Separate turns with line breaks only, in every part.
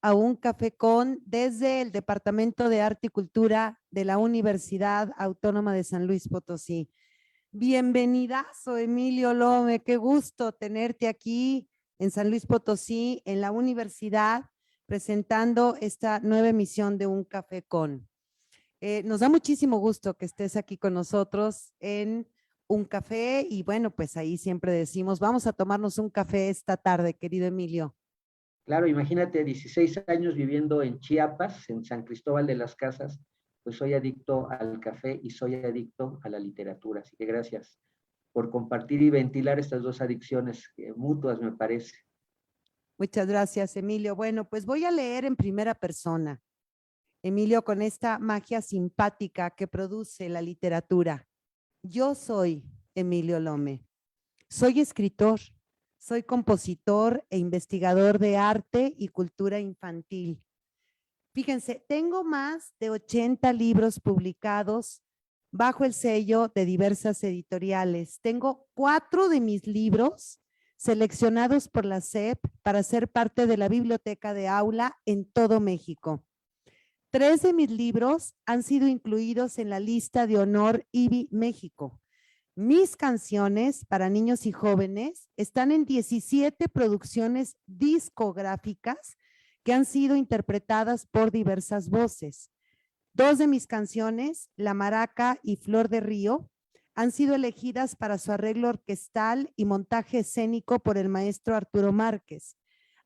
a Un Café con desde el Departamento de Arte y Cultura de la Universidad Autónoma de San Luis Potosí. Bienvenidazo, Emilio Lome, qué gusto tenerte aquí en San Luis Potosí, en la universidad, presentando esta nueva emisión de Un Café con. Nos da muchísimo gusto que estés aquí con nosotros en Un Café y bueno, pues ahí siempre decimos, vamos a tomarnos un café esta tarde, querido Emilio.
Claro, imagínate, 16 años viviendo en Chiapas, en San Cristóbal de las Casas, pues soy adicto al café y soy adicto a la literatura. Así que gracias por compartir y ventilar estas dos adicciones mutuas, me parece.
Muchas gracias, Emilio. Bueno, pues voy a leer en primera persona, Emilio, con esta magia simpática que produce la literatura. Yo soy Emilio Lome. Soy escritor, soy compositor e investigador de arte y cultura infantil. Fíjense, tengo más de 80 libros publicados bajo el sello de diversas editoriales. Tengo 4 de mis libros seleccionados por la SEP para ser parte de la biblioteca de aula en todo México. 3 de mis libros han sido incluidos en la lista de honor IBI México. Mis canciones para niños y jóvenes están en 17 producciones discográficas que han sido interpretadas por diversas voces. 2 de mis canciones, La Maraca y Flor de Río, han sido elegidas para su arreglo orquestal y montaje escénico por el maestro Arturo Márquez.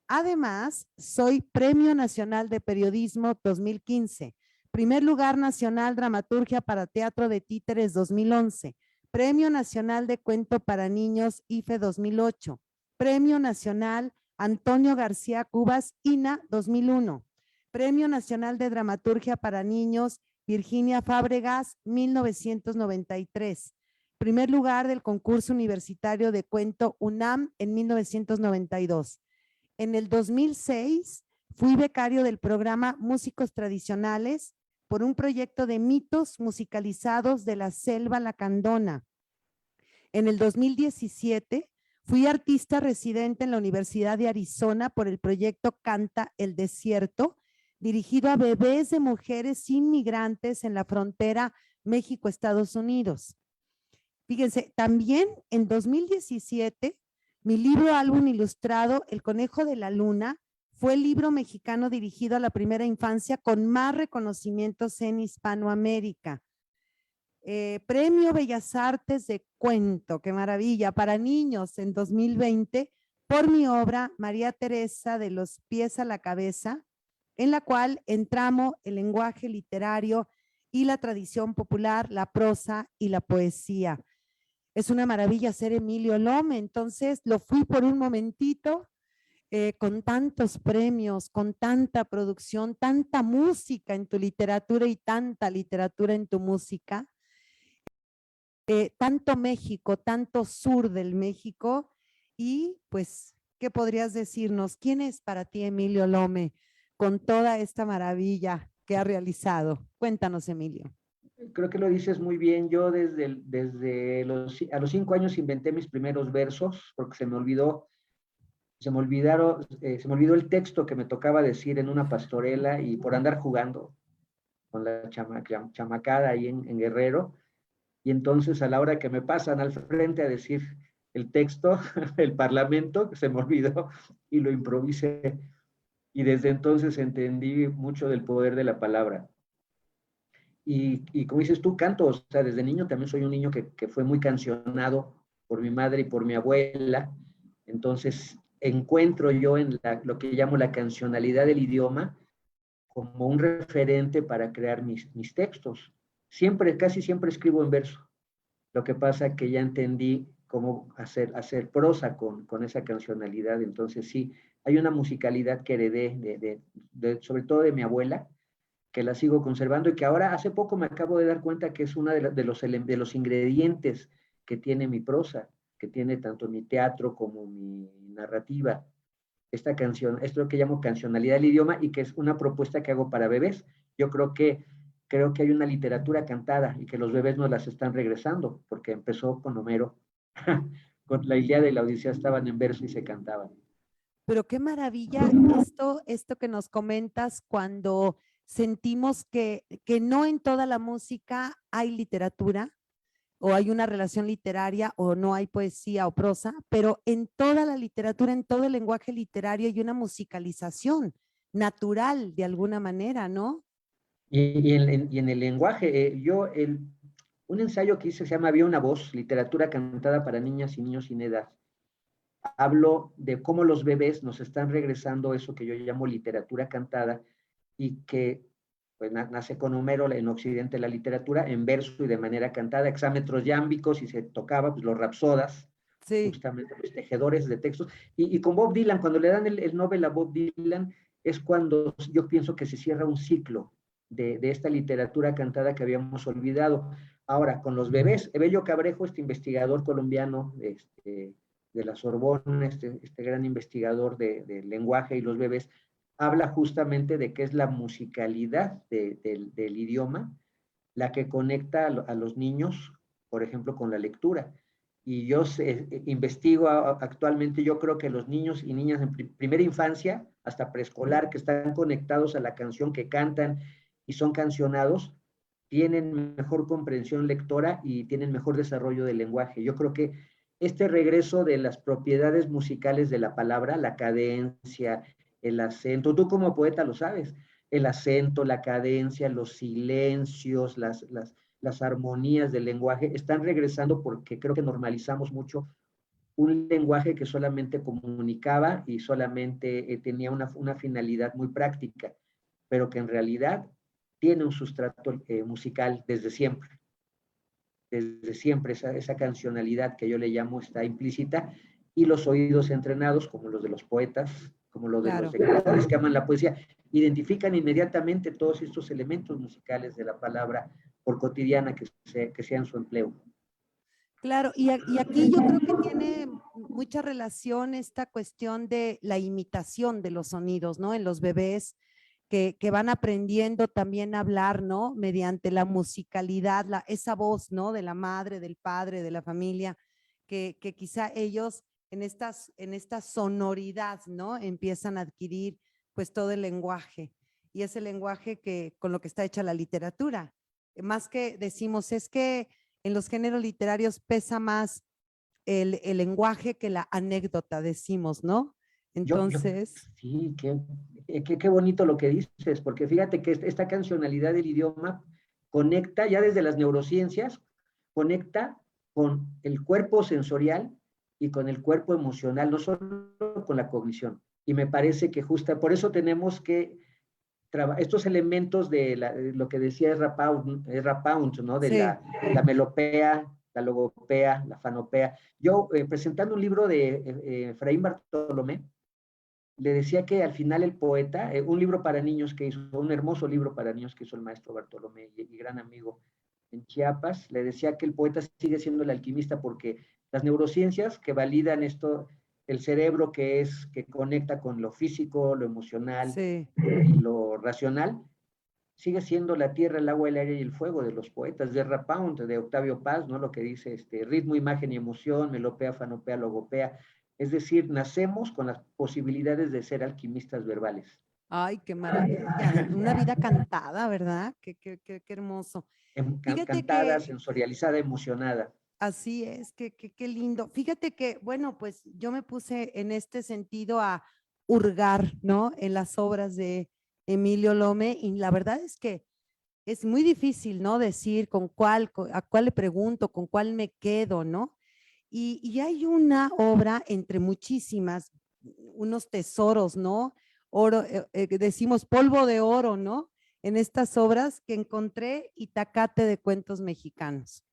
Además, soy Premio Nacional de Periodismo 2015, Primer Lugar Nacional Dramaturgia para Teatro de Títeres 2011, Premio Nacional de Cuento para Niños IFE 2008, Premio Nacional Antonio García Cubas INA 2001, Premio Nacional de Dramaturgia para Niños Virginia Fábregas 1993, primer lugar del concurso universitario de cuento UNAM en 1992. En el 2006 fui becario del programa Músicos Tradicionales por un proyecto de mitos musicalizados de la selva lacandona. En el 2017 fui artista residente en la Universidad de Arizona por el proyecto Canta el Desierto, dirigido a bebés de mujeres inmigrantes en la frontera México-Estados Unidos. Fíjense, también en 2017, mi libro álbum ilustrado, El Conejo de la Luna, fue el libro mexicano dirigido a la primera infancia con más reconocimientos en Hispanoamérica. Premio Bellas Artes de Cuento, qué maravilla, para niños en 2020 por mi obra María Teresa de los pies a la cabeza, en la cual entramos el lenguaje literario y la tradición popular, la prosa y la poesía. Es una maravilla ser Emilio Lome, entonces lo fui por un momentito, con tantos premios, con tanta producción, tanta música en tu literatura y tanta literatura en tu música, tanto México, tanto sur del México, y pues, ¿qué podrías decirnos? ¿Quién es para ti Emilio Lome con toda esta maravilla que ha realizado? Cuéntanos, Emilio.
Creo que lo dices muy bien. Yo a los 5 años inventé mis primeros versos porque se me olvidó el texto que me tocaba decir en una pastorela y por andar jugando con la chamacada ahí en Guerrero. Y entonces a la hora que me pasan al frente a decir el texto, el parlamento, se me olvidó y lo improvisé. Y desde entonces entendí mucho del poder de la palabra. Y como dices tú, canto, o sea, desde niño también soy un niño que fue muy cancionado por mi madre y por mi abuela. Entonces encuentro yo en lo que llamo la cancionalidad del idioma como un referente para crear mis textos. Casi siempre escribo en verso. Lo que pasa es que ya entendí cómo hacer prosa con esa cancionalidad. Entonces sí, hay una musicalidad que heredé, sobre todo de mi abuela, que la sigo conservando y que ahora hace poco me acabo de dar cuenta que es uno de los ingredientes que tiene mi prosa, que tiene tanto mi teatro como mi narrativa. Esta canción, esto es lo que llamo cancionalidad del idioma y que es una propuesta que hago para bebés. Yo creo que hay una literatura cantada y que los bebés nos las están regresando, porque empezó con Homero, con la Ilíada y la Odisea estaban en verso y se cantaban.
Pero qué maravilla esto que nos comentas cuando sentimos que no en toda la música hay literatura o hay una relación literaria o no hay poesía o prosa, pero en toda la literatura, en todo el lenguaje literario hay una musicalización natural de alguna manera, ¿no?
Y en el lenguaje, un ensayo que hice se llama Había una voz, literatura cantada para niñas y niños sin edad. Hablo de cómo los bebés nos están regresando eso que yo llamo literatura cantada y que pues, nace con Homero en Occidente la literatura en verso y de manera cantada, hexámetros yámbicos y se tocaba pues, los rapsodas,
Sí,
justamente los tejedores de textos. Y con Bob Dylan, cuando le dan el Nobel a Bob Dylan, es cuando yo pienso que se cierra un ciclo de esta literatura cantada que habíamos olvidado. Ahora, con los bebés, Evelio Cabrejo, este investigador colombiano, de la Sorbona, este gran investigador de lenguaje y los bebés, habla justamente de qué es la musicalidad del idioma, la que conecta a los niños, por ejemplo, con la lectura. Y yo investigo actualmente, yo creo que los niños y niñas en primera infancia, hasta preescolar, que están conectados a la canción, que cantan y son cancionados, tienen mejor comprensión lectora y tienen mejor desarrollo del lenguaje. Yo creo que este regreso de las propiedades musicales de la palabra, la cadencia, el acento, tú como poeta lo sabes, el acento, la cadencia, los silencios, las armonías del lenguaje están regresando porque creo que normalizamos mucho un lenguaje que solamente comunicaba y solamente tenía una finalidad muy práctica, pero que en realidad tiene un sustrato musical desde siempre. Desde siempre esa cancionalidad que yo le llamo está implícita y los oídos entrenados, como los de los poetas, como los de los
claro.
escritores que aman la poesía, identifican inmediatamente todos estos elementos musicales de la palabra por cotidiana que sea en su empleo.
Claro, y aquí yo creo que tiene mucha relación esta cuestión de la imitación de los sonidos, ¿no? En los bebés que van aprendiendo también a hablar, ¿no? Mediante la musicalidad, esa voz, ¿no? De la madre, del padre, de la familia, que quizá ellos en esta sonoridad, ¿no? Empiezan a adquirir pues todo el lenguaje y ese lenguaje que con lo que está hecha la literatura. Más que decimos, es que en los géneros literarios pesa más el lenguaje que la anécdota, decimos, ¿no?
Yo
Entonces,
sí, qué bonito lo que dices, porque fíjate que esta cancionalidad del idioma conecta ya desde las neurociencias, conecta con el cuerpo sensorial y con el cuerpo emocional, no solo con la cognición. Y me parece que justo por eso tenemos que estos elementos de lo que decía Ezra Pound, ¿no? De
sí.
la melopea, la logopea, la fanopea. Yo, presentando un libro de Efraín Bartolomé, le decía que al final el poeta, un libro para niños que hizo, un hermoso libro para niños que hizo el maestro Bartolomé y gran amigo en Chiapas, le decía que el poeta sigue siendo el alquimista porque las neurociencias que validan esto, el cerebro que conecta con lo físico, lo emocional
Sí,
y lo racional, sigue siendo la tierra, el agua, el aire y el fuego de los poetas, de Rapound, de Octavio Paz, ¿no? Lo que dice ritmo, imagen y emoción, melopea, fanopea, logopea. Es decir, nacemos con las posibilidades de ser alquimistas verbales.
ay, qué maravilla. Una vida cantada, ¿verdad? Qué hermoso. Fíjate
Cantada,
que
sensorializada, emocionada.
así es, qué lindo. Fíjate que, bueno, pues yo me puse en este sentido a hurgar, ¿no? En las obras de Emilio Lome y la verdad es que es muy difícil, ¿no? Decir a cuál le pregunto, con cuál me quedo, ¿no? Y hay una obra entre muchísimas, unos tesoros, ¿no? Oro, decimos polvo de oro, ¿no? En estas obras que encontré Itacate de Cuentos Mexicanos.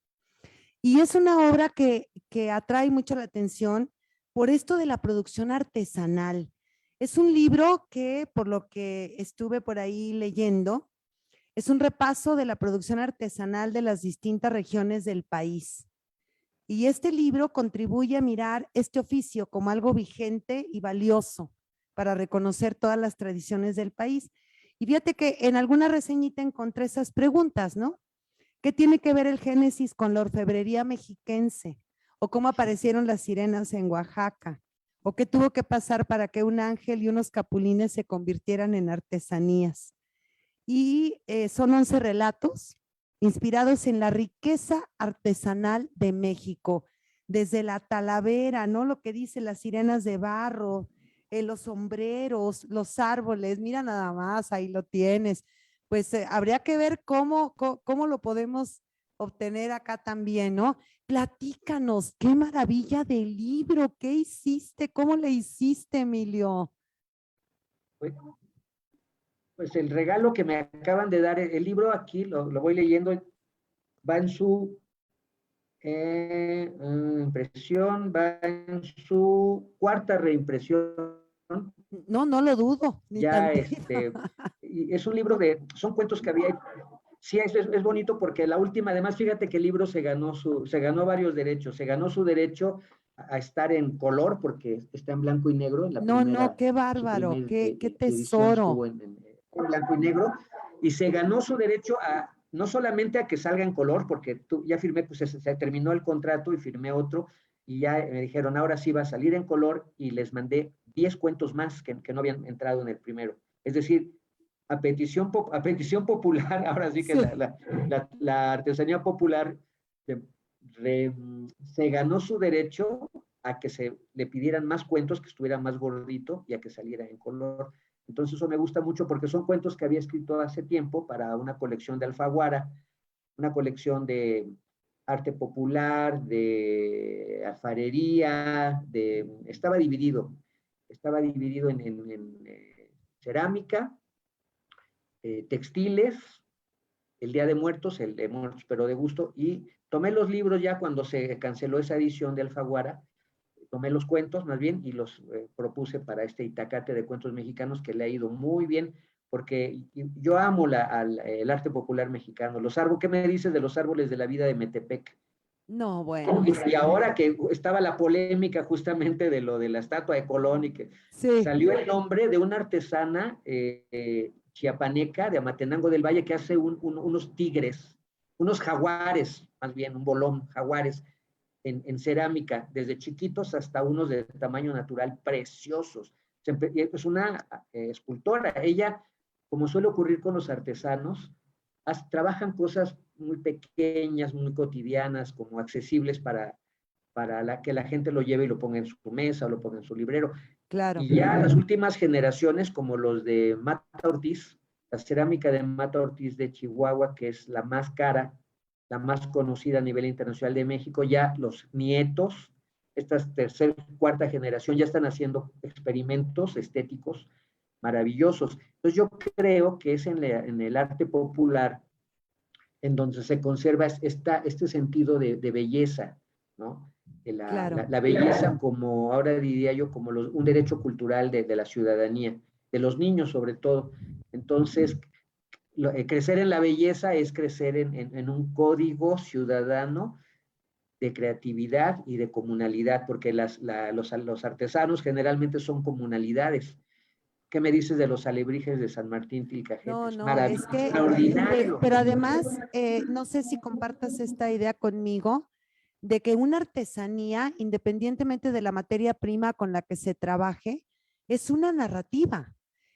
Y es una obra que atrae mucho la atención por esto de la producción artesanal. Es un libro que, por lo que estuve por ahí leyendo, es un repaso de la producción artesanal de las distintas regiones del país. Y este libro contribuye a mirar este oficio como algo vigente y valioso para reconocer todas las tradiciones del país. Y fíjate que en alguna reseñita encontré esas preguntas, ¿no? ¿Qué tiene que ver el Génesis con la orfebrería mexiquense? ¿O cómo aparecieron las sirenas en Oaxaca? ¿O qué tuvo que pasar para que un ángel y unos capulines se convirtieran en artesanías? Y son 11 relatos inspirados en la riqueza artesanal de México, desde la talavera, ¿no? Lo que dice las sirenas de barro, los sombreros, los árboles, mira nada más, ahí lo tienes. Pues habría que ver cómo lo podemos obtener acá también, ¿no? Platícanos, qué maravilla del libro, ¿qué hiciste? ¿Cómo le hiciste, Emilio?
Pues, pues el regalo que me acaban de dar, el libro aquí, lo voy leyendo, va en su impresión, va en su cuarta reimpresión.
No, no lo dudo, ni
Ya
tantito.
y es un libro son cuentos que había. Sí, es bonito porque la última, además, fíjate que el libro se ganó varios derechos. Se ganó su derecho a estar en color porque está en blanco y negro. En la
No, no,
primera,
qué
su
bárbaro,
primera
qué
edición estuvo
tesoro.
en blanco y negro. Y se ganó su derecho no solamente a que salga en color, porque ya firmé, pues se terminó el contrato y firmé otro. Y ya me dijeron, ahora sí va a salir en color. Y les mandé 10 cuentos más que no habían entrado en el primero. Es decir, a petición popular, ahora sí que
Sí,
la artesanía popular se ganó su derecho a que se le pidieran más cuentos, que estuviera más gordito y a que saliera en color. Entonces eso me gusta mucho porque son cuentos que había escrito hace tiempo para una colección de Alfaguara, una colección de arte popular, de alfarería, estaba dividido en cerámica, textiles, el Día de Muertos, el de Muertos, pero de gusto, y tomé los libros ya cuando se canceló esa edición de Alfaguara, tomé los cuentos más bien y los propuse para este Itacate de cuentos mexicanos que le ha ido muy bien, porque yo amo el arte popular mexicano. ¿Qué me dices de los árboles de la vida de Metepec?
no, bueno, es
Y ahora que estaba la polémica justamente de lo de la estatua de Colón y que
sí,
salió el nombre de una artesana chiapaneca de Amatenango del Valle que hace unos tigres, unos jaguares, más bien un bolón, jaguares en cerámica, desde chiquitos hasta unos de tamaño natural preciosos. Es una escultora. Ella, como suele ocurrir con los artesanos, trabajan cosas muy pequeñas, muy cotidianas, como accesibles para que la gente lo lleve y lo ponga en su mesa o lo ponga en su librero.
claro.
Y ya las últimas generaciones, como los de Mata Ortiz, la cerámica de Mata Ortiz de Chihuahua, que es la más cara, la más conocida a nivel internacional de México, ya los nietos, esta tercera, cuarta generación, ya están haciendo experimentos estéticos maravillosos. Entonces yo creo que es en el arte popular en donde se conserva este sentido de belleza, ¿no?
Claro,
La belleza como, ahora diría yo, como un derecho cultural de la ciudadanía, de los niños sobre todo. Entonces, crecer en la belleza es crecer en un código ciudadano de creatividad y de comunalidad, porque los artesanos generalmente son comunalidades. ¿Qué me dices de los alebrijes de San Martín Tilcajete?
no,
Es
no, es
maravilloso,
que,
extraordinario.
pero además, no sé si compartas esta idea conmigo, de que una artesanía, independientemente de la materia prima con la que se trabaje, es una narrativa,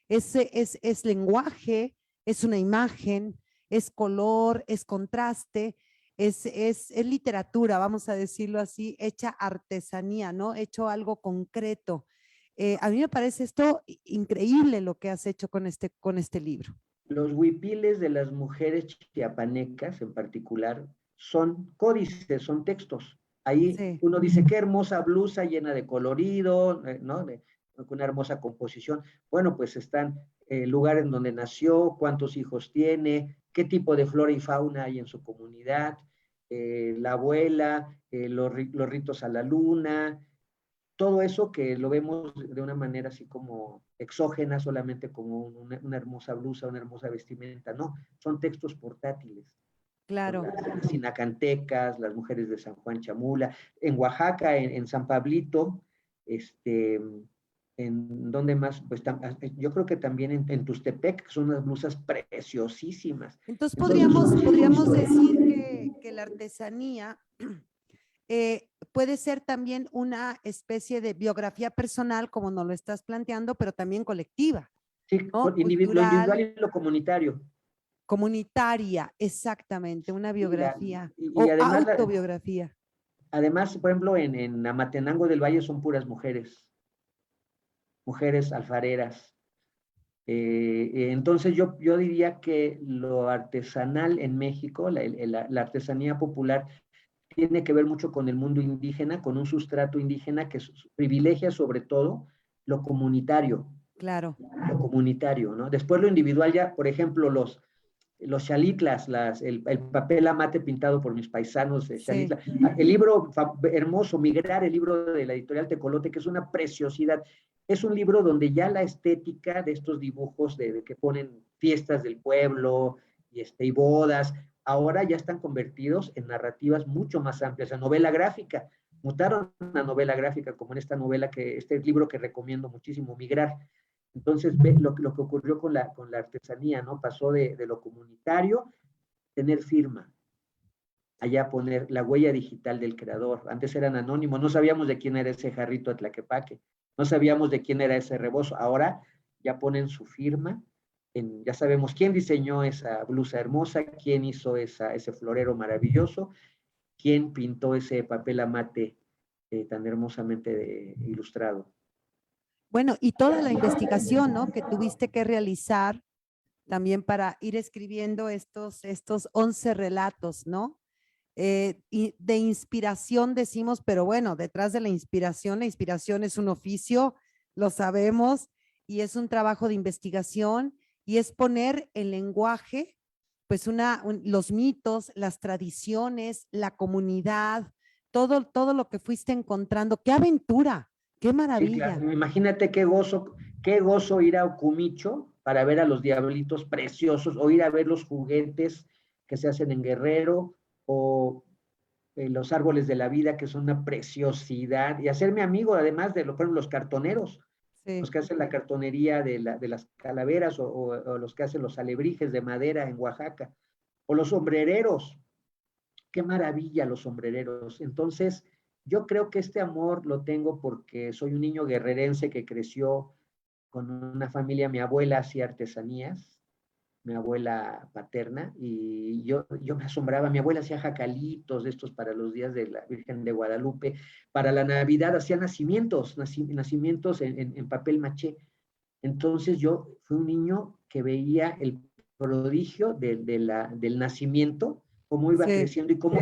es lenguaje, es una imagen, es color, es contraste, es literatura, vamos a decirlo así, hecha artesanía, ¿no? Hecho algo concreto. A mí me parece esto increíble lo que has hecho con este libro.
Los huipiles de las mujeres chiapanecas en particular son códices, son textos. Ahí
Sí,
uno dice, qué hermosa blusa llena de colorido, ¿no? Una hermosa composición. Bueno, pues están el lugar en donde nació, cuántos hijos tiene, qué tipo de flora y fauna hay en su comunidad, la abuela, los ritos a la luna, todo eso que lo vemos de una manera así como exógena, solamente como una hermosa blusa, una hermosa vestimenta, no, son textos portátiles. Son
claro.
las sinacantecas, las mujeres de San Juan Chamula, en Oaxaca, en San Pablito, en donde más, pues yo creo que también en Tustepec, que son unas blusas preciosísimas.
Entonces
Entonces,
podríamos decir que la artesanía puede ser también una especie de biografía personal, como nos lo estás planteando, pero también colectiva,
Sí,
¿no?
lo individual
Cultural,
y lo comunitario.
comunitaria, exactamente, una biografía
Y
o
además,
autobiografía.
además, por ejemplo, en Amatenango del Valle son puras mujeres, mujeres alfareras. Entonces yo diría que lo artesanal en México, la artesanía popular, tiene que ver mucho con el mundo indígena, con un sustrato indígena que privilegia sobre todo lo comunitario,
Claro,
¿no? Después lo individual ya, por ejemplo, los chalitlas, el papel amate pintado por mis paisanos de
sí,
Xalitla. El libro hermoso, Migrar, el libro de la editorial Tecolote, que es una preciosidad. Es un libro donde ya la estética de estos dibujos de que ponen fiestas del pueblo y bodas, ahora ya están convertidos en narrativas mucho más amplias, a novela gráfica. Mutaron a novela gráfica, como en esta novela, este libro que recomiendo muchísimo, Migrar. Entonces, ve lo que ocurrió con la artesanía, ¿no? Pasó de lo comunitario, tener firma, allá poner la huella digital del creador. Antes eran anónimos, no sabíamos de quién era ese jarrito de Tlaquepaque, no sabíamos de quién era ese rebozo. Ahora ya ponen su firma, ya sabemos quién diseñó esa blusa hermosa, quién hizo ese florero maravilloso, quién pintó ese papel amate tan hermosamente ilustrado.
bueno, y toda la investigación, ¿no? Que tuviste que realizar también para ir escribiendo estos 11 relatos, ¿no? Y de inspiración decimos, pero bueno, detrás de la inspiración es un oficio, lo sabemos, y es un trabajo de investigación, y es poner el lenguaje, pues los mitos, las tradiciones, la comunidad, todo lo que fuiste encontrando. ¡Qué aventura! ¡Qué
Sí,
maravilla!
claro. Imagínate qué gozo ir a Ocumicho para ver a los diablitos preciosos, o ir a ver los juguetes que se hacen en Guerrero, o los árboles de la vida, que son una preciosidad, y hacerme amigo además de por ejemplo, los cartoneros, los
Sí.
que hacen la cartonería de las calaveras, o los que hacen los alebrijes de madera en Oaxaca, o los sombrereros. Qué maravilla los sombrereros. Entonces, yo creo que este amor lo tengo porque soy un niño guerrerense que creció con una familia. Mi abuela hacía artesanías, mi abuela paterna, y yo me asombraba. Mi abuela hacía jacalitos de estos para los días de la Virgen de Guadalupe, para la Navidad hacía nacimientos en papel maché. Entonces yo fui un niño que veía el prodigio del nacimiento, cómo iba
Sí,
creciendo y cómo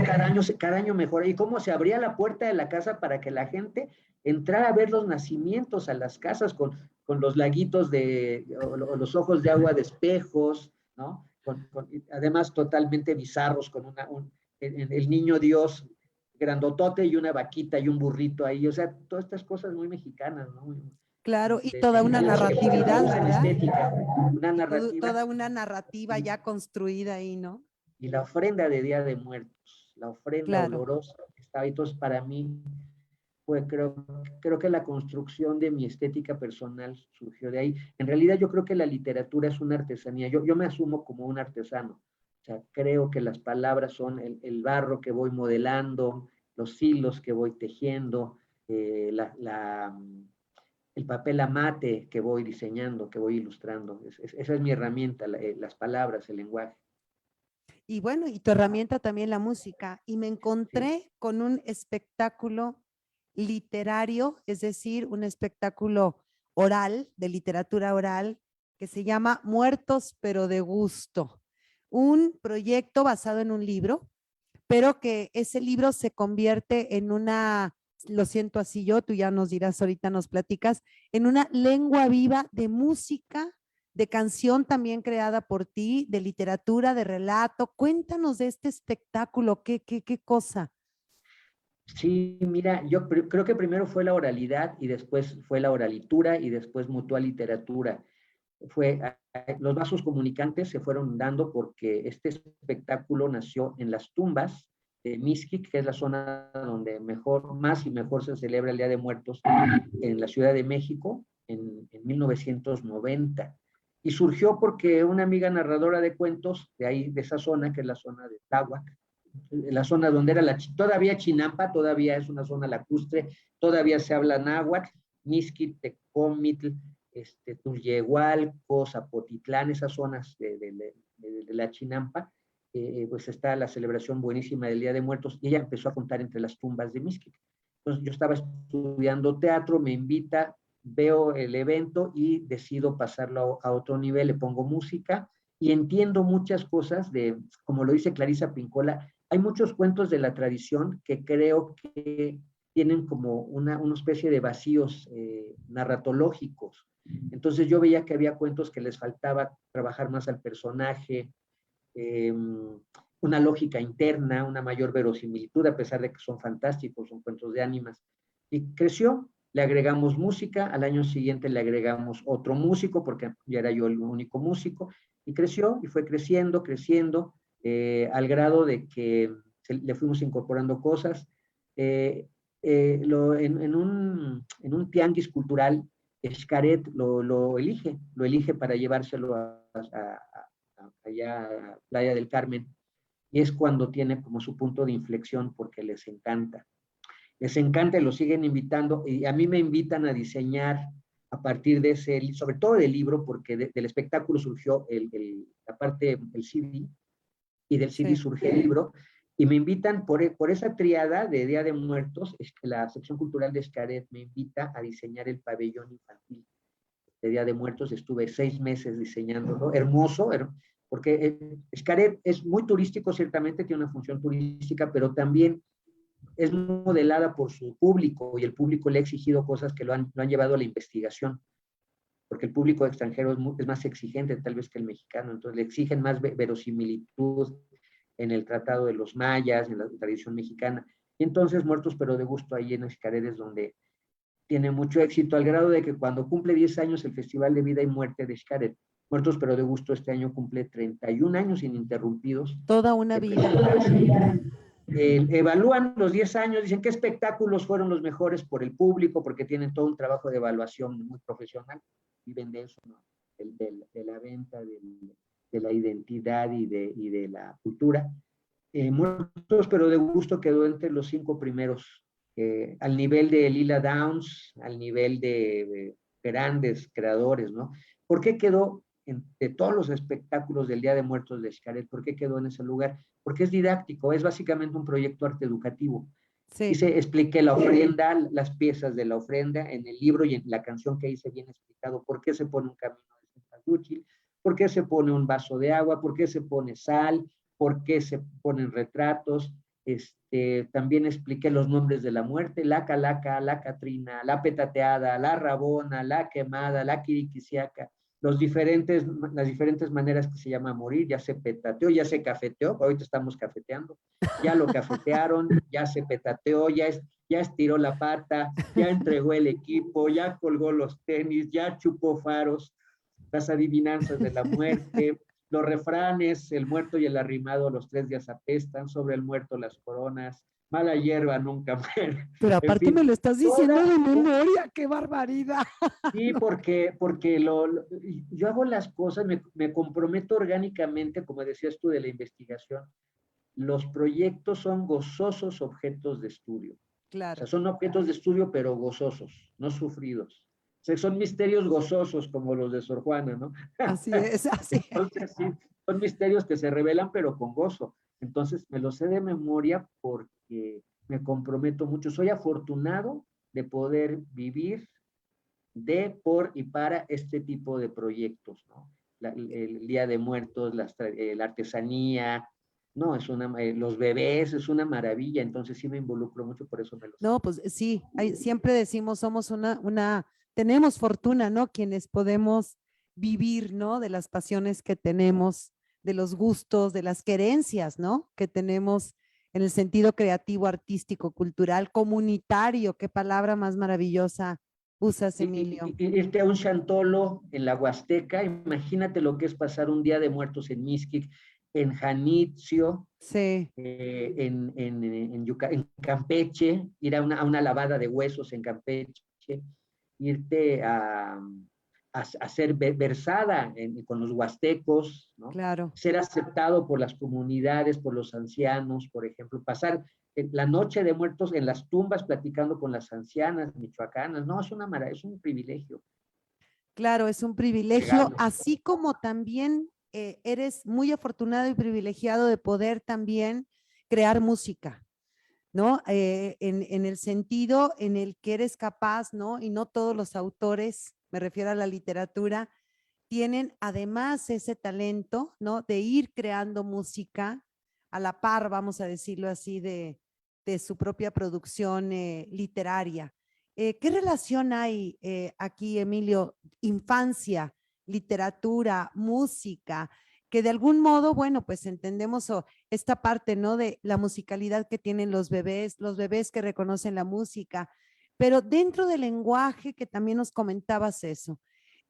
cada año mejora, y cómo se abría la puerta de la casa para que la gente entrara a ver los nacimientos a las casas con los laguitos o los ojos de agua de espejos, ¿no? Además totalmente bizarros, con el niño Dios grandotote y una vaquita y un burrito ahí, o sea, todas estas cosas muy mexicanas, ¿no?
claro, y
De
toda una
la
narratividad,
producen
¿verdad?
estética, una
Y
narrativa,
toda una narrativa
y,
ya construida ahí, ¿no?
y la ofrenda de Día de Muertos, la ofrenda
Claro.
olorosa que estaba. Entonces, para mí, creo que la construcción de mi estética personal surgió de ahí. En realidad, yo creo que la literatura es una artesanía. Yo me asumo como un artesano. O sea, creo que las palabras son el barro que voy modelando, los hilos que voy tejiendo, eh, la, la, el papel amate que voy diseñando, que voy ilustrando. Esa es mi herramienta, las palabras, el lenguaje.
Y bueno, y tu herramienta también la música. Y me
Sí.
encontré con un espectáculo literario, es decir, un espectáculo oral, de literatura oral, que se llama Muertos pero de gusto. Un proyecto basado en un libro, pero que ese libro se convierte en una, lo siento así yo, tú ya nos dirás ahorita, nos platicas, en una lengua viva de música, de canción también creada por ti, de literatura, de relato. Cuéntanos de este espectáculo, qué cosa.
Sí, mira, yo creo que primero fue la oralidad, y después fue la oralitura, y después mutó a literatura. Los vasos comunicantes se fueron dando porque este espectáculo nació en las tumbas de Mixquic, que es la zona donde más y mejor se celebra el Día de Muertos, en la Ciudad de México, en 1990. Y surgió porque una amiga narradora de cuentos de ahí, de esa zona, que es la zona de Tláhuac, la zona donde era todavía Chinampa, todavía es una zona lacustre, todavía se habla náhuatl, Mixquic, Tecomitl, Tulyehualco, Zapotitlán, esas zonas de la Chinampa, pues está la celebración buenísima del Día de Muertos, y ella empezó a contar entre las tumbas de Mixquic. Entonces yo estaba estudiando teatro, me invita, veo el evento y decido pasarlo a otro nivel, le pongo música y entiendo muchas cosas como lo dice Clarisa Pincola, hay muchos cuentos de la tradición que creo que tienen como una especie de vacíos narratológicos. Entonces yo veía que había cuentos que les faltaba trabajar más al personaje, una lógica interna, una mayor verosimilitud, a pesar de que son fantásticos, son cuentos de ánimas. Y creció, le agregamos música, al año siguiente le agregamos otro músico, porque ya era yo el único músico, y creció, y fue creciendo, creciendo, al grado de que le fuimos incorporando cosas. En un tianguis cultural, Xcaret lo elige para llevárselo allá a Playa del Carmen, y es cuando tiene como su punto de inflexión porque les encanta y lo siguen invitando, y a mí me invitan a diseñar a partir de sobre todo del libro, porque del espectáculo surgió la parte del CD, y del CD surge el libro, y me invitan por esa triada de Día de Muertos, es que la sección cultural de Xcaret me invita a diseñar el pabellón infantil de Día de Muertos. Estuve 6 meses diseñándolo, hermoso, porque Xcaret es muy turístico, ciertamente tiene una función turística, pero también es modelada por su público, y el público le ha exigido cosas que lo han llevado a la investigación, porque el público extranjero es más exigente tal vez que el mexicano, entonces le exigen más verosimilitud en el tratado de los mayas, en la tradición mexicana. Y entonces Muertos pero de Gusto ahí en Xcaret es donde tiene mucho éxito, al grado de que cuando cumple 10 años el Festival de Vida y Muerte de Xcaret, Muertos pero de Gusto este año cumple 31 años ininterrumpidos.
Toda una vida.
Evalúan los 10 años, dicen qué espectáculos fueron los mejores por el público, porque tienen todo un trabajo de evaluación muy profesional, viven de eso, ¿no? De la venta, de la identidad y de la cultura. Muertos pero de Gusto quedó entre los 5 primeros, al nivel de Lila Downs, al nivel de grandes creadores, ¿no? ¿Por qué quedó de todos los espectáculos del Día de Muertos de Xcaret? ¿Por qué quedó en ese lugar? Porque es didáctico, es básicamente un proyecto arte educativo.
Sí.
Expliqué la ofrenda, las piezas de la ofrenda en el libro, y en la canción que hice bien explicado por qué se pone un camino de Cempasúchil, por qué se pone un vaso de agua, por qué se pone sal, por qué se ponen retratos. También expliqué los nombres de la muerte: la Calaca, la Catrina, la Petateada, la Rabona, la Quemada, la Quiriquisiaca, las diferentes maneras que se llama morir. Ya se petateó, ya se cafeteó, ahorita estamos cafeteando, ya lo cafetearon, ya se petateó, ya estiró la pata, ya entregó el equipo, ya colgó los tenis, ya chupó faros, las adivinanzas de la muerte, los refranes: el muerto y el arrimado los 3 días apestan, sobre el muerto las coronas, mala hierba nunca muere.
Pero
En
aparte
fin,
me lo estás diciendo de memoria, qué barbaridad.
sí, porque yo hago las cosas, me comprometo orgánicamente, como decías tú, de la investigación. Los proyectos son gozosos objetos de estudio. O sea,
Claro.
son objetos de estudio, pero gozosos, no sufridos. O sea, son misterios gozosos como los de Sor Juana, ¿no?
Así es, así es.
Entonces, sí, son misterios que se revelan, pero con gozo. Entonces, me lo sé de memoria porque me comprometo mucho. Soy afortunado de poder vivir de, por y para este tipo de proyectos, ¿no? El Día de Muertos, la artesanía, no, los bebés, es una maravilla. Entonces sí me involucro mucho, por eso me lo sé.
No, pues sí, siempre decimos somos tenemos fortuna, ¿no? Quienes podemos vivir, ¿no? De las pasiones que tenemos, de los gustos, de las querencias, ¿no? Que tenemos en el sentido creativo, artístico, cultural, comunitario. Qué palabra más maravillosa usas, Emilio.
Irte a un chantolo en la Huasteca, imagínate lo que es pasar un Día de Muertos en Mixquic, en Janitzio,
Sí.
en Campeche, ir a una lavada de huesos en Campeche, irte a ser versada con los huastecos, ¿no?
Claro.
Ser aceptado por las comunidades, por los ancianos, por ejemplo, pasar la noche de muertos en las tumbas platicando con las ancianas michoacanas. No, es una maravilla, es un privilegio.
Claro, es un privilegio, así como también eres muy afortunado y privilegiado de poder también crear música, ¿no? En el sentido en el que eres capaz, ¿no? Y no todos los autores, me refiero a la literatura, tienen además ese talento, ¿no? De ir creando música a la par, vamos a decirlo así, de su propia producción literaria. ¿Qué relación hay aquí, Emilio? Infancia, literatura, música, que de algún modo, bueno, pues entendemos esta parte, ¿no? De la musicalidad que tienen los bebés que reconocen la música, pero dentro del lenguaje que también nos comentabas eso.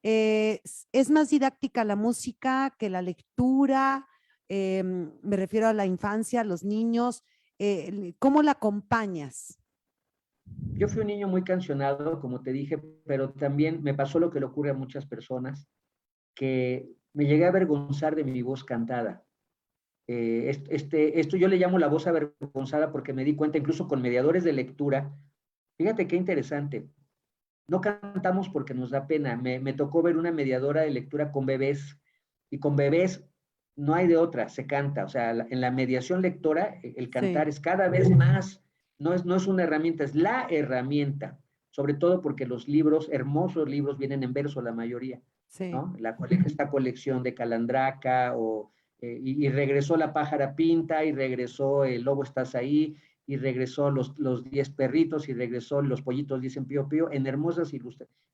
¿Es más didáctica la música que la lectura? Me refiero a la infancia, a los niños. ¿Cómo la acompañas?
Yo fui un niño muy cancionado, como te dije, pero también me pasó lo que le ocurre a muchas personas, que me llegué a avergonzar de mi voz cantada. Esto yo le llamo la voz avergonzada porque me di cuenta, incluso con mediadores de lectura, fíjate qué interesante, no cantamos porque nos da pena. Me tocó ver una mediadora de lectura con bebés, y con bebés no hay de otra, se canta. O sea, en la mediación lectora, el cantar
Sí,
es cada vez más, no es una herramienta, es la herramienta, sobre todo porque los libros, hermosos libros, vienen en verso la mayoría,
sí.
¿no? Esta colección de Calandraca, y regresó La pájara pinta, y regresó El lobo estás ahí, y regresó los 10 perritos, y regresó Los pollitos dicen pío pío, en hermosas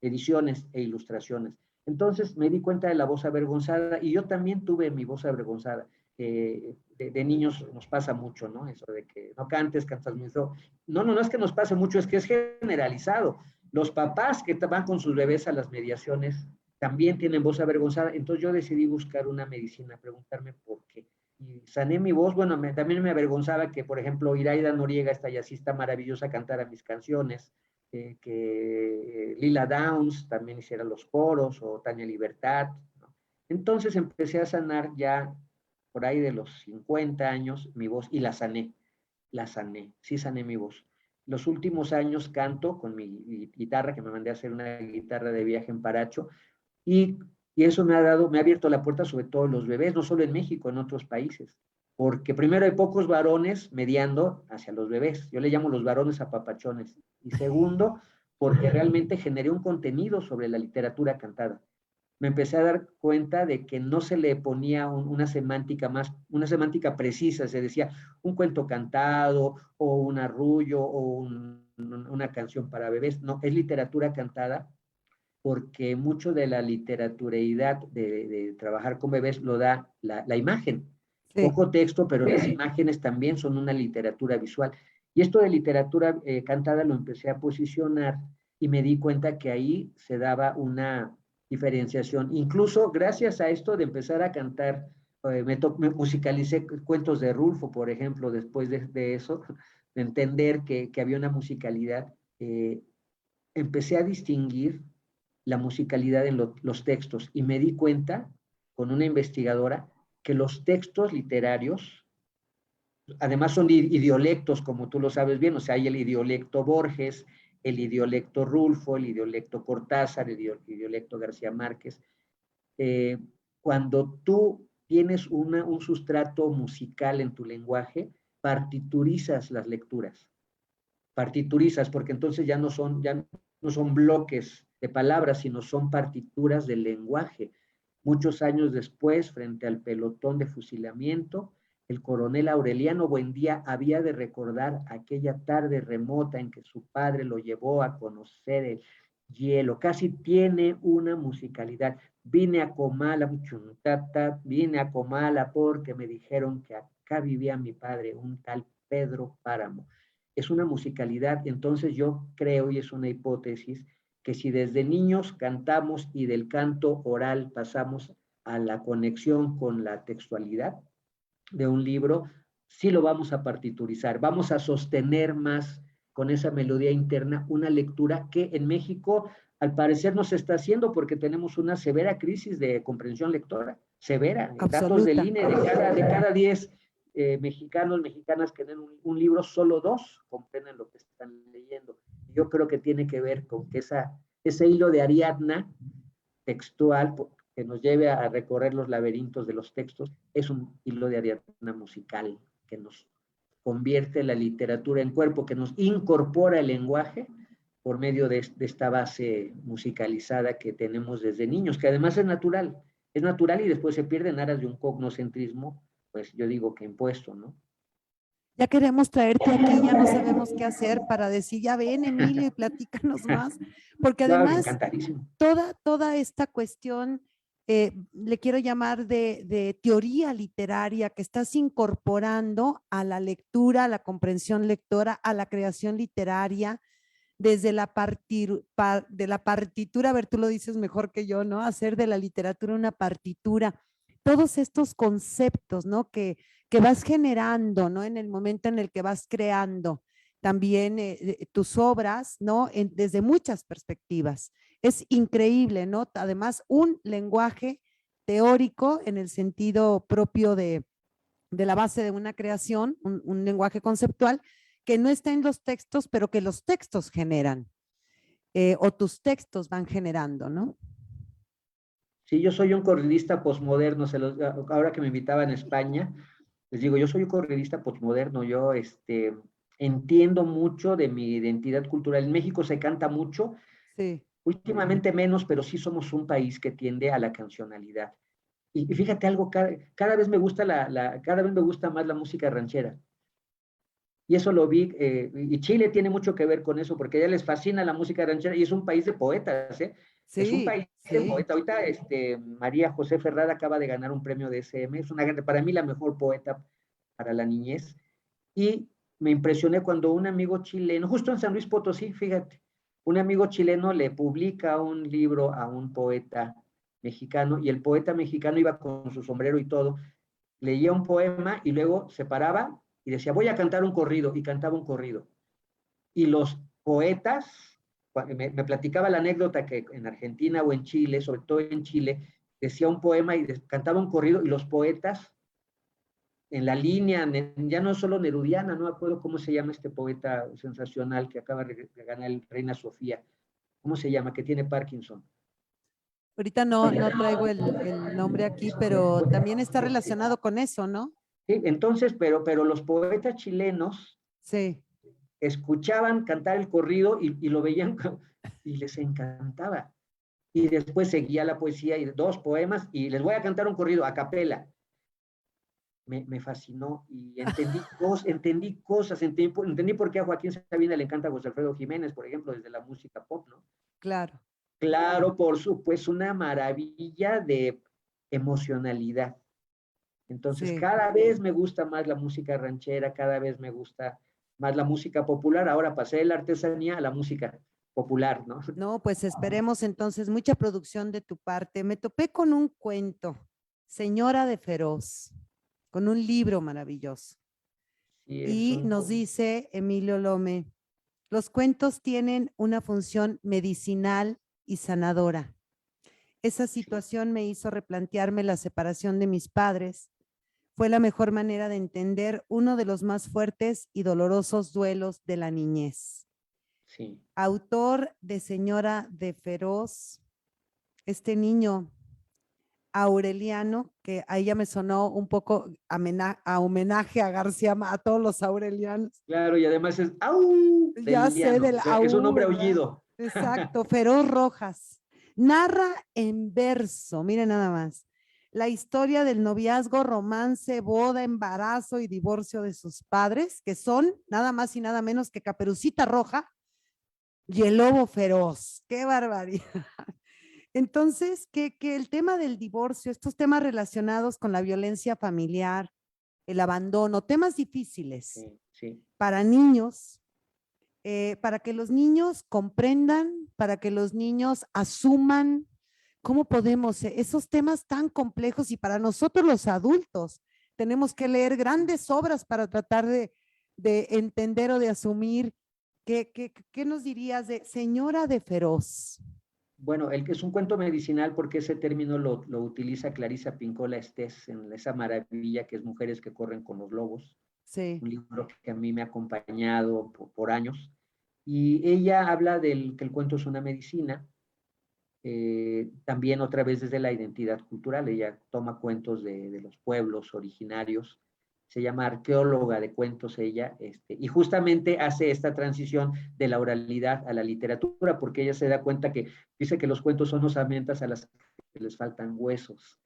ediciones e ilustraciones. Entonces me di cuenta de la voz avergonzada, y yo también tuve mi voz avergonzada. De niños nos pasa mucho, ¿no? Eso de que no cantes, cantas muy feo. No es que nos pase mucho, es que es generalizado. Los papás que van con sus bebés a las mediaciones también tienen voz avergonzada. Entonces yo decidí buscar una medicina, preguntarme por qué. Y sané mi voz. Bueno, también me avergonzaba que, por ejemplo, Iraida Noriega, esta jazzista maravillosa, cantara mis canciones, que Lila Downs también hiciera los coros, o Tania Libertad, ¿no? Entonces empecé a sanar ya por ahí de los 50 años mi voz, y la sané, sí sané mi voz. Los últimos años canto con mi guitarra, que me mandé a hacer una guitarra de viaje en Paracho, y, y eso me ha abierto la puerta, sobre todo los bebés, no solo en México, en otros países. Porque primero hay pocos varones mediando hacia los bebés. Yo le llamo los varones apapachones. Y segundo, porque realmente generé un contenido sobre la literatura cantada. Me empecé a dar cuenta de que no se le ponía una semántica precisa. Se decía un cuento cantado, o un arrullo, o una canción para bebés. No, es literatura cantada, porque mucho de la literaturalidad de trabajar con bebés lo da la imagen.
Sí.
Poco texto, pero las imágenes también son una literatura visual. Y esto de literatura cantada lo empecé a posicionar, y me di cuenta que ahí se daba una diferenciación. Incluso gracias a esto de empezar a cantar, me musicalicé cuentos de Rulfo, por ejemplo, después de eso, de entender que había una musicalidad. Empecé a distinguir la musicalidad en los textos, y me di cuenta con una investigadora que los textos literarios, además, son idiolectos, como tú lo sabes bien. O sea, hay el idiolecto Borges, el idiolecto Rulfo, el idiolecto Cortázar, el idiolecto García Márquez. Eh, Cuando tú tienes un sustrato musical en tu lenguaje, partiturizas las lecturas, partiturizas, porque entonces ya no son bloques de palabras, sino son partituras del lenguaje. Muchos años después, frente al pelotón de fusilamiento, el coronel Aureliano Buendía había de recordar aquella tarde remota en que su padre lo llevó a conocer el hielo. Casi tiene una musicalidad. Vine a Comala, vine a Comala porque me dijeron que acá vivía mi padre, un tal Pedro Páramo. Es una musicalidad. Entonces yo creo, y es una hipótesis, que si desde niños cantamos y del canto oral pasamos a la conexión con la textualidad de un libro, sí lo vamos a partiturizar, vamos a sostener más con esa melodía interna, una lectura que en México al parecer no se está haciendo porque tenemos una severa crisis de comprensión lectora, severa. Datos del
Absoluta.
INE, de cada 10 mexicanos, mexicanas que leen un libro, solo 2 comprenden lo que están leyendo. Yo creo que tiene que ver con que ese hilo de Ariadna textual que nos lleve a recorrer los laberintos de los textos, es un hilo de Ariadna musical que nos convierte la literatura en cuerpo, que nos incorpora el lenguaje por medio de esta base musicalizada que tenemos desde niños, que además es natural y después se pierde en aras de un cognoscentrismo, pues yo digo que impuesto, ¿no?
Ya queremos traerte aquí, ya no sabemos qué hacer para decir, ya ven, Emilio, y platícanos más, porque
No,
además
encantadísimo.
toda esta cuestión, le quiero llamar de teoría literaria que estás incorporando a la lectura, a la comprensión lectora, a la creación literaria, desde de la partitura, a ver, tú lo dices mejor que yo, ¿no? Hacer de la literatura una partitura. Todos estos conceptos, ¿no? Que vas generando, ¿no? En el momento en el que vas creando también tus obras, ¿no? Desde muchas perspectivas. Es increíble, ¿no? Además, un lenguaje teórico en el sentido propio de la base de una creación, un lenguaje conceptual, que no está en los textos, pero que los textos generan, o tus textos van generando, ¿no?
Sí, yo soy un corridista posmoderno, ahora que me invitaban a España, les digo, yo soy un corridista posmoderno, yo entiendo mucho de mi identidad cultural. En México se canta mucho,
Sí.
últimamente menos, pero sí somos un país que tiende a la cancionalidad. Y fíjate algo, cada vez me gusta cada vez me gusta más la música ranchera. Y eso lo vi, y Chile tiene mucho que ver con eso, porque a ella les fascina la música ranchera y es un país de poetas, ¿eh? Es un
Sí,
país de
sí.
poetas. Ahorita María José Ferrada acaba de ganar un premio de SM, es para mí la mejor poeta para la niñez. Y me impresioné cuando un amigo chileno, justo en San Luis Potosí, fíjate, un amigo chileno le publica un libro a un poeta mexicano y el poeta mexicano iba con su sombrero y todo, leía un poema y luego se paraba y decía, voy a cantar un corrido, y cantaba un corrido. Y los poetas, me platicaba la anécdota que en Argentina o en Chile, sobre todo en Chile, decía un poema y cantaba un corrido, y los poetas en la línea, ya no solo nerudiana, no me acuerdo cómo se llama este poeta sensacional que acaba de ganar el Reina Sofía, ¿cómo se llama? Que tiene Parkinson.
Ahorita no traigo el nombre aquí, pero también está relacionado con eso, ¿no?
Sí, entonces, pero los poetas chilenos
Sí.
escuchaban cantar el corrido y lo veían y les encantaba. Y después seguía la poesía y 2 poemas y les voy a cantar un corrido a capela. Me fascinó y entendí cosas, entendí por qué a Joaquín Sabina le encanta a José Alfredo Jiménez, por ejemplo, desde la música pop, ¿no?
Claro.
Claro, por supuesto, una maravilla de emocionalidad. Entonces,
Sí.
cada vez me gusta más la música ranchera, cada vez me gusta más la música popular. Ahora pasé de la artesanía a la música popular, ¿no?
No, pues esperemos entonces mucha producción de tu parte. Me topé con un cuento, Señora de Feroz, con un libro maravilloso.
Sí,
Y nos dice Emilio Lome, los cuentos tienen una función medicinal y sanadora. Esa situación me hizo replantearme la separación de mis padres. Fue la mejor manera de entender uno de los más fuertes y dolorosos duelos de la niñez.
sí.
Autor de Señora de Feroz, este niño Aureliano, que ahí ya me sonó un poco a homenaje a García, a todos los aurelianos.
Claro, y además es ¡au!
Ya
Del
sé
liano,
del
o sea, es un
AU,
hombre
¿verdad?
aullido.
Exacto, Feroz Rojas. Narra en verso, miren nada más, la historia del noviazgo, romance, boda, embarazo y divorcio de sus padres, que son nada más y nada menos que Caperucita Roja y el lobo feroz. ¡Qué barbaridad! Entonces, que el tema del divorcio, estos temas relacionados con la violencia familiar, el abandono, temas difíciles
Sí, sí.
para niños, para que los niños comprendan, para que los niños asuman cómo podemos, esos temas tan complejos y para nosotros los adultos tenemos que leer grandes obras para tratar de entender o de asumir ¿Qué nos dirías de Señora de Feroz?
Bueno, el que es un cuento medicinal porque ese término lo utiliza Clarisa Pincola Estés en esa maravilla que es Mujeres que corren con los lobos,
Sí,
un libro que a mí me ha acompañado por años. Y ella habla del que el cuento es una medicina, también otra vez desde la identidad cultural. Ella toma cuentos de los pueblos originarios, se llama arqueóloga de cuentos ella, y justamente hace esta transición de la oralidad a la literatura, porque ella se da cuenta que dice que los cuentos son herramientas a las que les faltan huesos,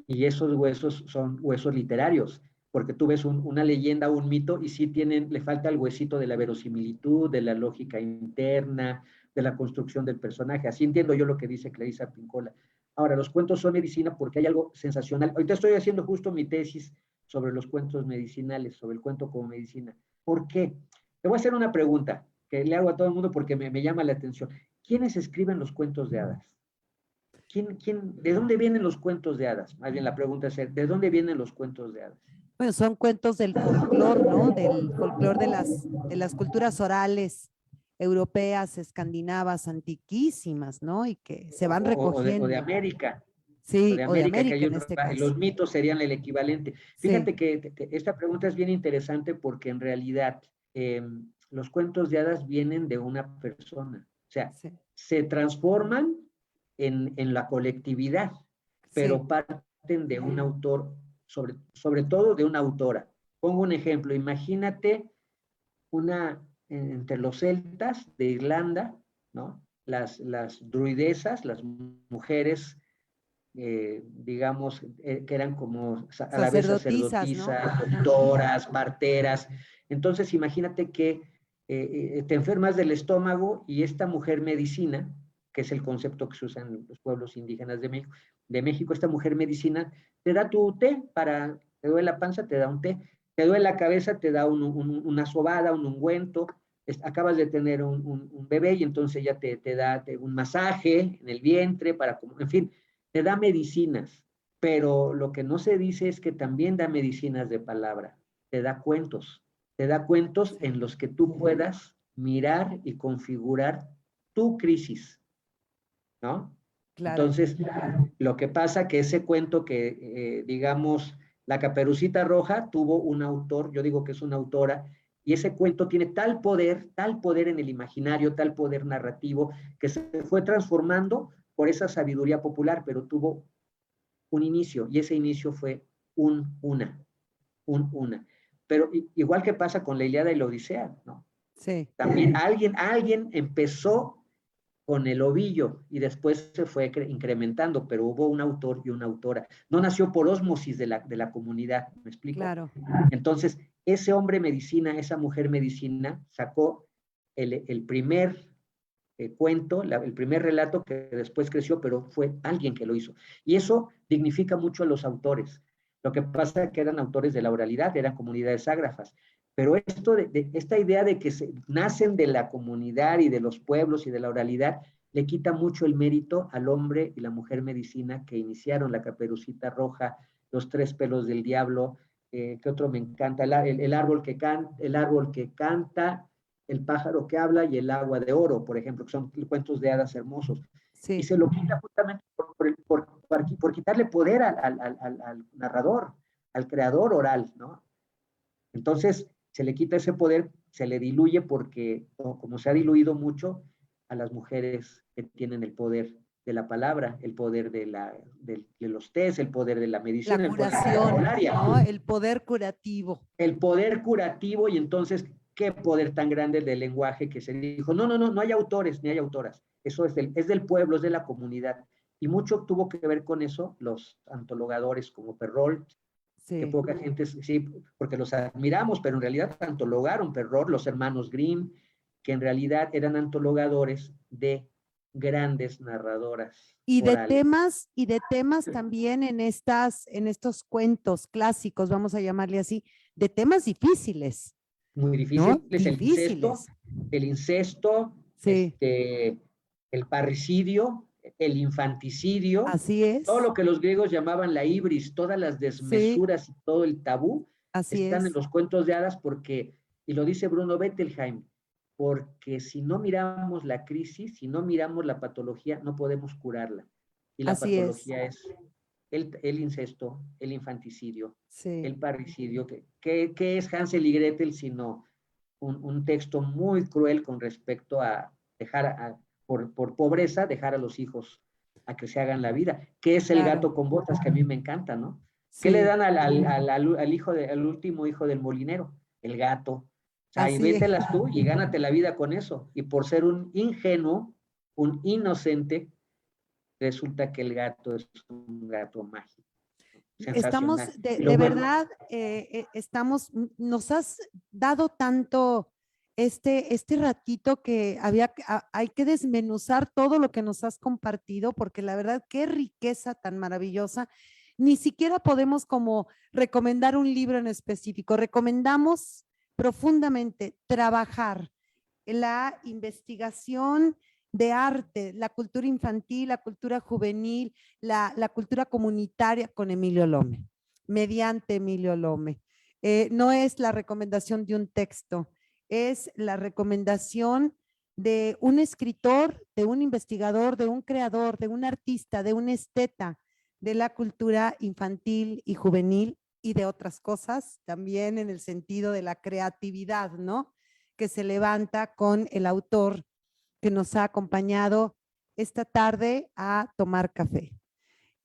y esos huesos son huesos literarios, porque tú ves una leyenda, un mito, y sí le falta el huesito de la verosimilitud, de la lógica interna, de la construcción del personaje. Así entiendo yo lo que dice Clarisa Pincola. Ahora, los cuentos son medicina porque hay algo sensacional. Ahorita estoy haciendo justo mi tesis sobre los cuentos medicinales, sobre el cuento como medicina. ¿Por qué? Te voy a hacer una pregunta que le hago a todo el mundo porque me llama la atención. ¿Quiénes escriben los cuentos de hadas? ¿De dónde vienen los cuentos de hadas? Más bien la pregunta es, ¿de dónde vienen los cuentos de hadas?
bueno, son cuentos del folclore, ¿no? Del folclore de las culturas orales europeas, escandinavas, antiquísimas, ¿no? Y que se van
O de
recogiendo.
América,
Sí, o de
que
América
hay
en este
los
caso.
mitos serían el equivalente.
Sí,
Fíjate que esta pregunta es bien interesante porque en realidad los cuentos de hadas vienen de una persona, o sea,
sí,
se transforman en la colectividad,
sí.
pero parten de un autor, sobre todo de una autora. Pongo un ejemplo, imagínate entre los celtas de Irlanda, ¿no? Las druidesas, las mujeres, digamos, que eran como a la vez
Sacerdotisas, ¿no?
sacerdotisas,
Ajá.
doctoras, parteras. Entonces, imagínate que te enfermas del estómago y esta mujer medicina, que es el concepto que se usa en los pueblos indígenas de México, esta mujer medicina te da tu té te duele la panza, te da un té, te duele la cabeza, te da una sobada, un ungüento, acabas de tener un bebé y entonces ya te da un masaje en el vientre en fin, te da medicinas, pero lo que no se dice es que también da medicinas de palabra, te da cuentos
Sí,
en los que tú puedas mirar y configurar tu crisis, ¿no?
claro.
Entonces, lo que pasa que ese cuento digamos, La Caperucita Roja tuvo un autor, yo digo que es una autora, y ese cuento tiene tal poder en el imaginario, tal poder narrativo, que se fue transformando por esa sabiduría popular, pero tuvo un inicio, y ese inicio fue una. Pero igual que pasa con la Ilíada y la Odisea, ¿no?
Sí,
También alguien empezó con el ovillo y después se fue incrementando, pero hubo un autor y una autora. No nació por ósmosis de la comunidad, ¿me explico?
claro.
Entonces, ese hombre medicina, esa mujer medicina, sacó el primer cuento, el primer relato que después creció, pero fue alguien que lo hizo. Y eso dignifica mucho a los autores. Lo que pasa es que eran autores de la oralidad, eran comunidades ágrafas. Pero esta idea de que nacen de la comunidad y de los pueblos y de la oralidad, le quita mucho el mérito al hombre y la mujer medicina que iniciaron la Caperucita Roja, los tres pelos del diablo, ¿qué otro me encanta? El árbol que canta, el pájaro que habla y el agua de oro, por ejemplo, que son cuentos de hadas hermosos. Y
Sí,
se lo quita justamente por quitarle poder al narrador, al creador oral, ¿no? Entonces, se le quita ese poder, se le diluye porque, como se ha diluido mucho, a las mujeres que tienen el poder de la palabra, el poder de los tés, el poder de la
la
medicina, el poder de la
curación,
herbolaria,
¿no? El poder curativo.
el poder curativo, y entonces, qué poder tan grande del lenguaje que se dijo, no hay autores ni hay autoras, eso es del pueblo, es de la comunidad. Y mucho tuvo que ver con eso los antologadores como Perrault, que
Sí.
poca gente, sí, porque los admiramos, pero en realidad antologaron Perrault, los hermanos Grimm, que en realidad eran antologadores de grandes narradoras orales.
Y de temas también en estos cuentos clásicos, vamos a llamarle así, de temas difíciles,
Muy
¿no?
difíciles,
Difíciles.
el incesto,
Sí,
el parricidio, el infanticidio,
así
todo
es.
lo que los griegos llamaban la ibris, todas las
Sí,
desmesuras y todo el tabú
así
están en
es.
los cuentos de hadas porque, y lo dice Bruno Bettelheim, porque si no miramos la crisis, si no miramos la patología, no podemos curarla. Y la
Así es.
patología es el incesto, el infanticidio,
Sí,
el parricidio. ¿Qué es Hansel y Gretel sino un texto muy cruel con respecto a dejar, por pobreza, dejar a los hijos a que se hagan la vida? ¿Qué es el
claro.
gato con botas? Que a mí me encanta, ¿no? ¿Qué le
Sí,
dan al último hijo del molinero? El gato. O sea, y
así es.
vételas tú y gánate la vida con eso. Y por ser un ingenuo, un inocente, resulta que el gato es un gato mágico.
Estamos,
Sensacional.
de verdad, nos has dado tanto este ratito que hay que desmenuzar todo lo que nos has compartido, porque la verdad, qué riqueza tan maravillosa. Ni siquiera podemos como recomendar un libro en específico. Recomendamos profundamente trabajar en la investigación de arte, la cultura infantil, la cultura juvenil, la cultura comunitaria con Emilio Lome, mediante Emilio Lome. No es la recomendación de un texto, es la recomendación de un escritor, de un investigador, de un creador, de un artista, de un esteta de la cultura infantil y juvenil y de otras cosas, también en el sentido de la creatividad, ¿no? Que se levanta con el autor que nos ha acompañado esta tarde a tomar café.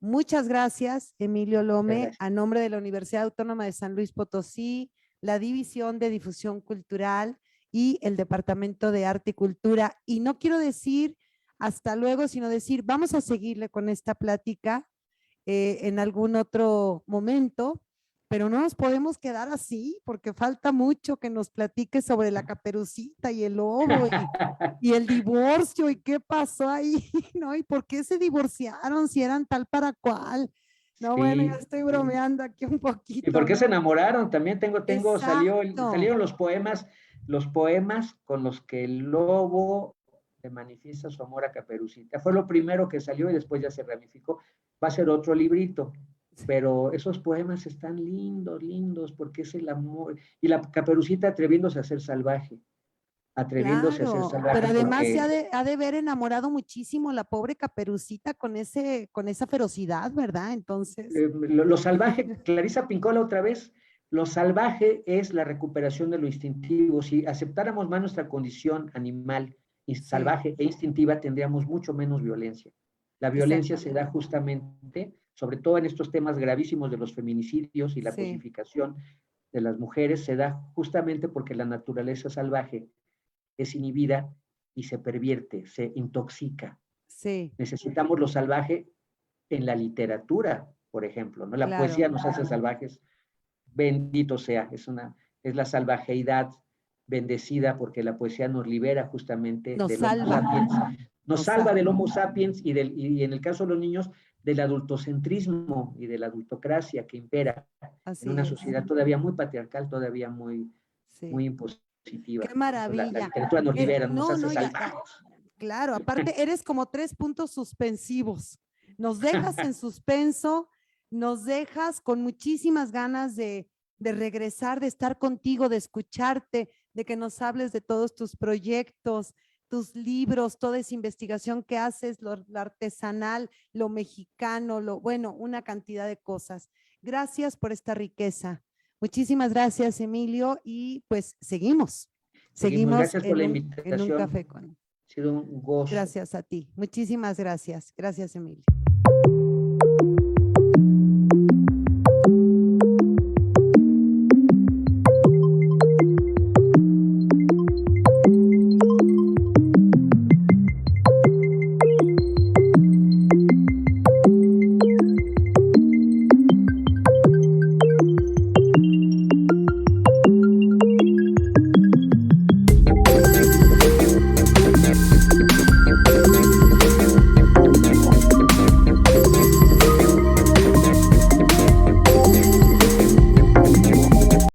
Muchas gracias, Emilio Lome, a nombre de la Universidad Autónoma de San Luis Potosí, la División de Difusión Cultural y el Departamento de Arte y Cultura. Y no quiero decir hasta luego, sino decir, vamos a seguirle con esta plática en algún otro momento, pero no nos podemos quedar así porque falta mucho que nos platique sobre la Caperucita y el lobo y el divorcio y qué pasó ahí, ¿no? Y por qué se divorciaron si eran tal para cual. No,
Sí,
bueno, ya estoy bromeando aquí un
¿y
poquito,
por qué
¿no?
se enamoraron? También
Exacto.
salieron los poemas con los que el lobo le manifiesta su amor a Caperucita. Fue lo primero que salió y después ya se ramificó. Va a ser otro librito, pero esos poemas están lindos, lindos, porque es el amor. Y la Caperucita atreviéndose a ser salvaje, atreviéndose a ser
Claro, pero
salvaje
además se
porque
ha de ver enamorado muchísimo la pobre Caperucita con esa ferocidad, ¿verdad? Entonces,
lo salvaje, Clarisa Pincola otra vez, lo salvaje es la recuperación de lo instintivo. Si aceptáramos más nuestra condición animal,
sí,
salvaje e instintiva, tendríamos mucho menos violencia. La violencia se da
exactamente.
justamente, sobre todo en estos temas gravísimos de los feminicidios y la
Sí,
cosificación de las mujeres, se da justamente porque la naturaleza salvaje es inhibida y se pervierte, se intoxica.
sí,
Necesitamos lo salvaje en la literatura, por ejemplo, ¿no? La
claro.
poesía nos hace salvajes, bendito sea, es la salvajeidad bendecida porque la poesía nos libera justamente
Nos
del Homo
salva,
sapiens, nos
nos
salva
salva.
del Homo sapiens y en el caso de los niños, del adultocentrismo y de la adultocracia que impera en
Así
una
es,
sociedad todavía muy patriarcal, todavía muy,
sí.
muy impositiva.
Qué
Eso, la
maravilla.
literatura nos libera, nos
No,
hace
no,
salvajes.
claro, aparte eres como 3 puntos suspensivos. Nos dejas en suspenso, nos dejas con muchísimas ganas de regresar, de estar contigo, de escucharte, de que nos hables de todos tus proyectos, tus libros, toda esa investigación que haces, lo artesanal, lo mexicano, bueno, una cantidad de cosas. Gracias por esta riqueza. Muchísimas gracias, Emilio, y pues seguimos.
Seguimos,
Seguimos
gracias por la
en un café
invitación.
con.
Ha sido un gozo.
Gracias a ti. Muchísimas gracias. Gracias, Emilio.